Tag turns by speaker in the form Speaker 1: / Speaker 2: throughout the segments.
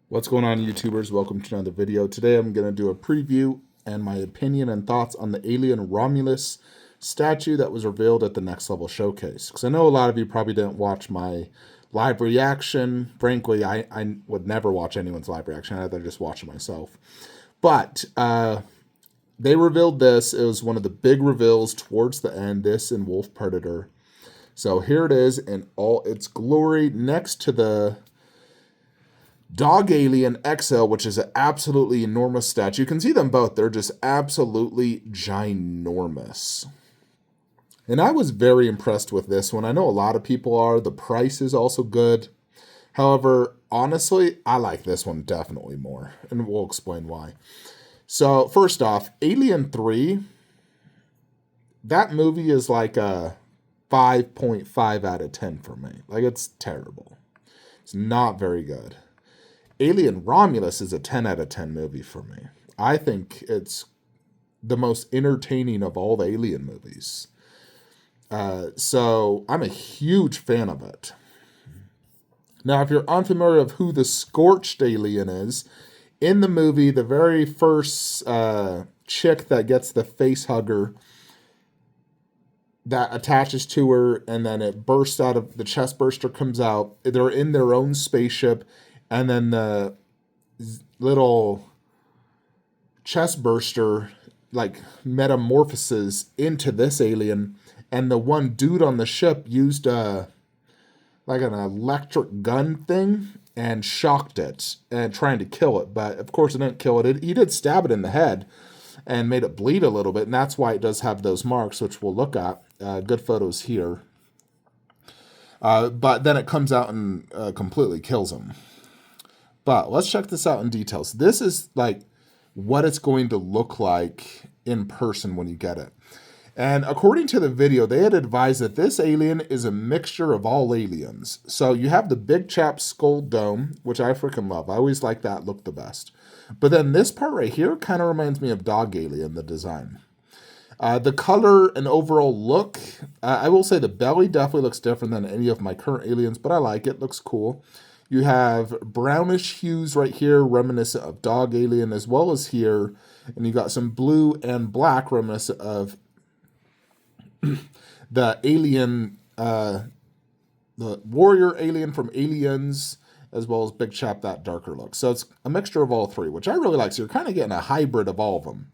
Speaker 1: What's going on, YouTubers? Welcome to another video. Today I'm going to do a preview and my opinion and thoughts on the alien Romulus statue that was revealed at the Next Level Showcase. Because I know a lot of you probably didn't watch my live reaction. Frankly, I would never watch anyone's live reaction. I'd rather just watch it myself. But they revealed this. It was one of the big reveals towards the end, this and Wolf Predator. So here it is in all its glory next to the Dog Alien XL, which is an absolutely enormous statue. You can see them both. They're just absolutely ginormous. And I was very impressed with this one. I know a lot of people are. The price is also good. However, honestly, I like this one definitely more. And we'll explain why. So, first off, Alien 3, that movie is like a 5.5 out of 10 for me. Like, it's terrible. It's not very good. Alien Romulus is a 10 out of 10 movie for me. I think it's the most entertaining of all the Alien movies. So I'm a huge fan of it. Now, if you're unfamiliar of who the Scorched alien is, in the movie, the very first chick that gets the face hugger that attaches to her, and then it bursts out of the chest burster comes out. They're in their own spaceship. And then the little chest burster like metamorphoses into this alien, and the one dude on the ship used like an electric gun thing and shocked it and trying to kill it. But of course it didn't kill it. He did stab it in the head and made it bleed a little bit, and that's why it does have those marks, which we'll look at. Good photos here. But then it comes out and completely kills him. But let's check this out in details. This is like what it's going to look like in person when you get it. And according to the video, they had advised that this alien is a mixture of all aliens. So you have the big chap skull dome, which I freaking love. I always like that look the best. But then this part right here kind of reminds me of Dog Alien, the design. The color and overall look, I will say the belly definitely looks different than any of my current aliens, but I like it. Looks cool. You have brownish hues right here, reminiscent of Dog Alien, as well as here. And you got some blue and black, reminiscent of the alien, the warrior alien from Aliens, as well as Big Chap, that darker look. So it's a mixture of all three, which I really like. So you're kind of getting a hybrid of all of them.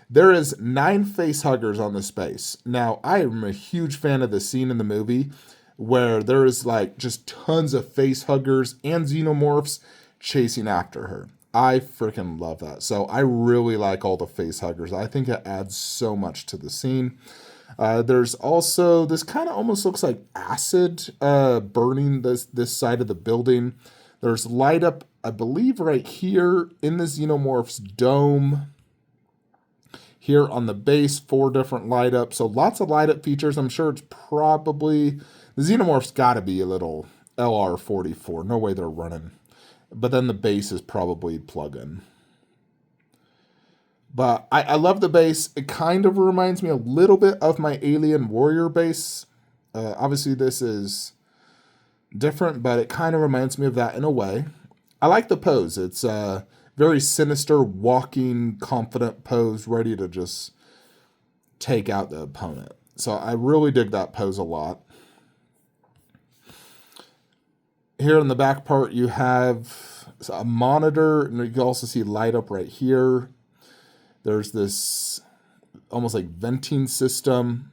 Speaker 1: There is 9 face huggers on this base. Now, I am a huge fan of the scene in the movie where there is like just tons of face huggers and xenomorphs chasing after her. I freaking love that. So I really like all the face huggers. I think it adds so much to the scene. There's also, this kind of almost looks like acid burning this side of the building. There's light up, I believe, right here in the xenomorph's dome. Here on the base, 4 different light up. So lots of light up features. I'm sure it's probably, the xenomorph's got to be a little LR44. No way they're running. But then the base is probably plug-in. But I love the base. It kind of reminds me a little bit of my Alien Warrior base. Obviously this is different, but it kind of reminds me of that in a way. I like the pose. It's very sinister, walking, confident pose, ready to just take out the opponent. So I really dig that pose a lot. Here in the back part, you have a monitor, and you can also see light up right here. There's this almost like venting system.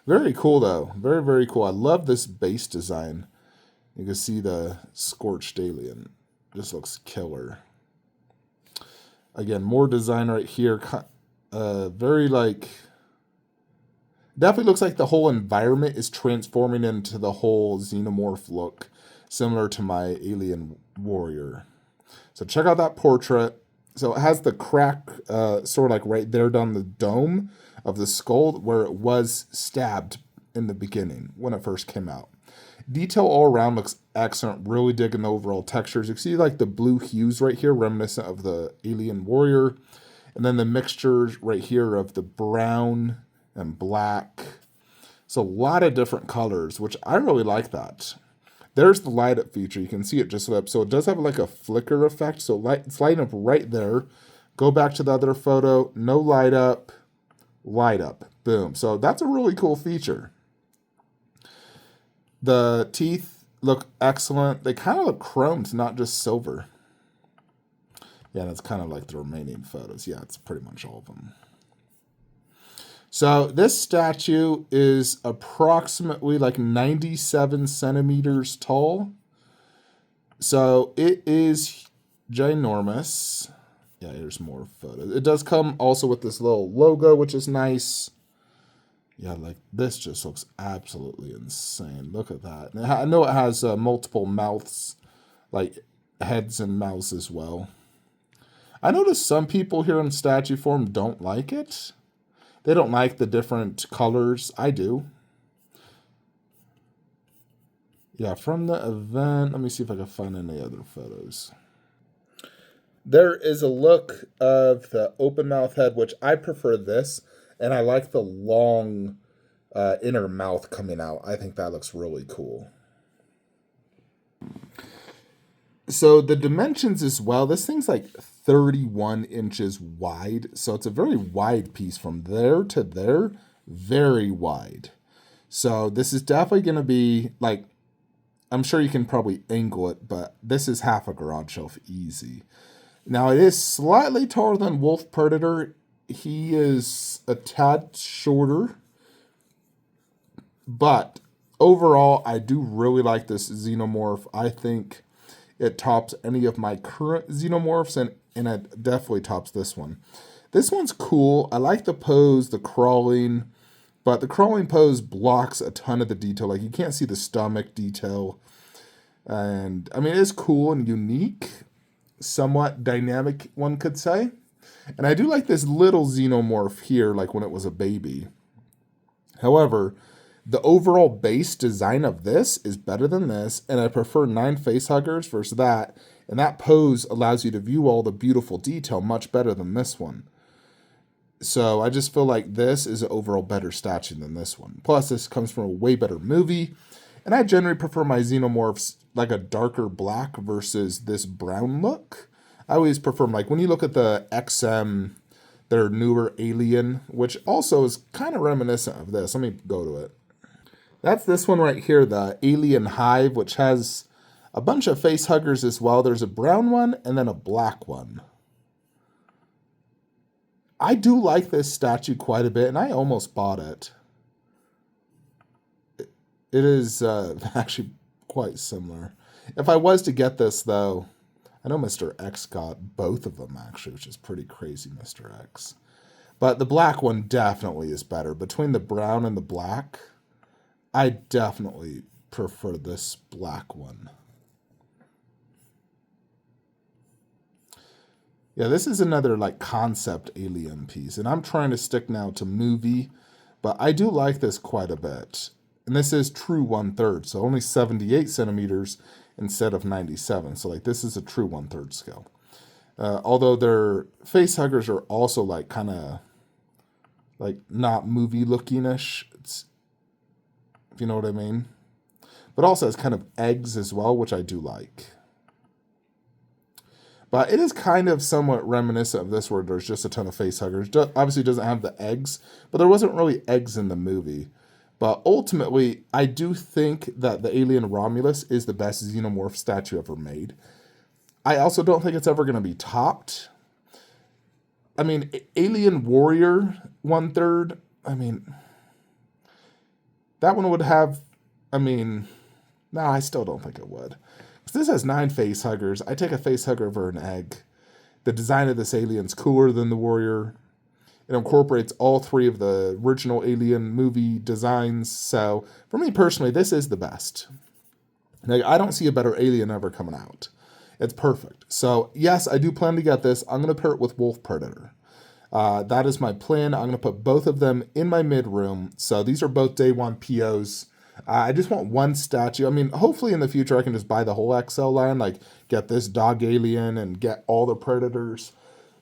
Speaker 1: Very cool, though. Very, very cool. I love this base design. You can see the Scorched alien. Just looks killer. Again, more design right here. Very like, definitely looks like the whole environment is transforming into the whole xenomorph look, similar to my Alien Warrior. So check out that portrait. So it has the crack sort of like right there down the dome of the skull where it was stabbed in the beginning when it first came out. Detail all around looks excellent. Really digging the overall textures. You can see like the blue hues right here, reminiscent of the Alien Warrior. And then the mixtures right here of the brown and black. So a lot of different colors, which I really like that. There's the light up feature. You can see it just lit up. So it does have like a flicker effect. So it's lighting up right there. Go back to the other photo. No light up. Light up. Boom. So that's a really cool feature. The teeth look excellent. They kind of look chromed, not just silver. Yeah, that's kind of like the remaining photos. Yeah, it's pretty much all of them. So this statue is approximately like 97 centimeters tall. So it is ginormous. Yeah, here's more photos. It does come also with this little logo, which is nice. Yeah, like this just looks absolutely insane. Look at that. I know it has multiple mouths, like heads and mouths as well. I noticed some people here in statue form don't like it. They don't like the different colors. I do. Yeah, from the event, let me see if I can find any other photos. There is a look of the open mouth head, which I prefer this, and I like the long inner mouth coming out. I think that looks really cool. So the dimensions as well, this thing's like 31 inches wide. So it's a very wide piece from there to there, very wide. So this is definitely going to be like, I'm sure you can probably angle it, but this is half a garage shelf easy. Now it is slightly taller than Wolf Predator. He is a tad shorter, but overall, I do really like this xenomorph. I think it tops any of my current xenomorphs, and it definitely tops this one. This one's cool. I like the pose, the crawling, but the crawling pose blocks a ton of the detail. Like, you can't see the stomach detail. And, I mean, it is cool and unique, somewhat dynamic, one could say. And I do like this little xenomorph here, like when it was a baby. However, the overall base design of this is better than this, and I prefer 9 facehuggers versus that, and that pose allows you to view all the beautiful detail much better than this one. So I just feel like this is an overall better statue than this one. Plus, this comes from a way better movie, and I generally prefer my xenomorphs like a darker black versus this brown look. I always prefer them, like when you look at the XM, their newer Alien, which also is kind of reminiscent of this. Let me go to it. That's this one right here, the Alien Hive, which has a bunch of face huggers as well. There's a brown one and then a black one. I do like this statue quite a bit, and I almost bought it. It is actually quite similar. If I was to get this, though, I know Mr. X got both of them, actually, which is pretty crazy, Mr. X. But the black one definitely is better. Between the brown and the black, I definitely prefer this black one. Yeah, this is another like concept alien piece, and I'm trying to stick now to movie, but I do like this quite a bit. And this is true 1/3, so only 78 centimeters instead of 97. So like this is a true 1/3 scale. Although their face huggers are also like kind of like not movie looking-ish. It's, if you know what I mean. But also it's kind of eggs as well, which I do like. But it is kind of somewhat reminiscent of this, where there's just a ton of face huggers. Obviously doesn't have the eggs, but there wasn't really eggs in the movie. But ultimately, I do think that the Alien Romulus is the best xenomorph statue ever made. I also don't think it's ever going to be topped. I mean, Alien Warrior 1/3, I mean, that one would have, I mean, no, I still don't think it would. This has 9 face huggers. I take a face hugger over an egg. The design of this alien's cooler than the Warrior. It incorporates all 3 of the original Alien movie designs. So, for me personally, this is the best. Like, I don't see a better Alien ever coming out. It's perfect. So, yes, I do plan to get this. I'm going to pair it with Wolf Predator. That is my plan. I'm going to put both of them in my mid-room. So, these are both day 1 POs. I just want one statue. I mean, hopefully in the future I can just buy the whole XL line, like get this dog alien and get all the Predators.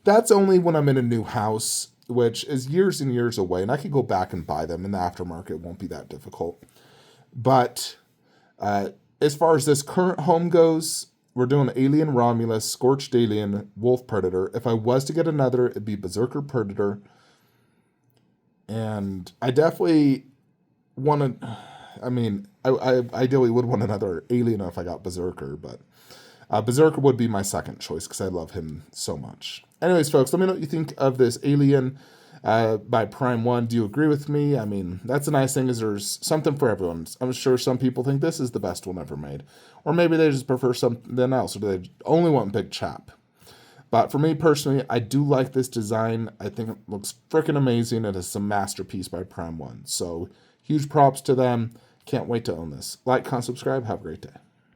Speaker 1: That's only when I'm in a new house, which is years and years away, and I could go back and buy them in the aftermarket. It won't be that difficult. But as far as this current home goes, we're doing Alien Romulus, Scorched Alien, Wolf Predator. If I was to get another, it'd be Berserker Predator. And I definitely want to, I ideally would want another Alien if I got Berserker, but Berserker would be my second choice because I love him so much. Anyways, folks, let me know what you think of this Alien by Prime 1. Do you agree with me? I mean, that's a nice thing is there's something for everyone. I'm sure some people think this is the best one ever made. Or maybe they just prefer something else, or they only want Big Chap. But for me personally, I do like this design. I think it looks freaking amazing. It is a masterpiece by Prime 1. So huge props to them. Can't wait to own this. Like, comment, subscribe. Have a great day.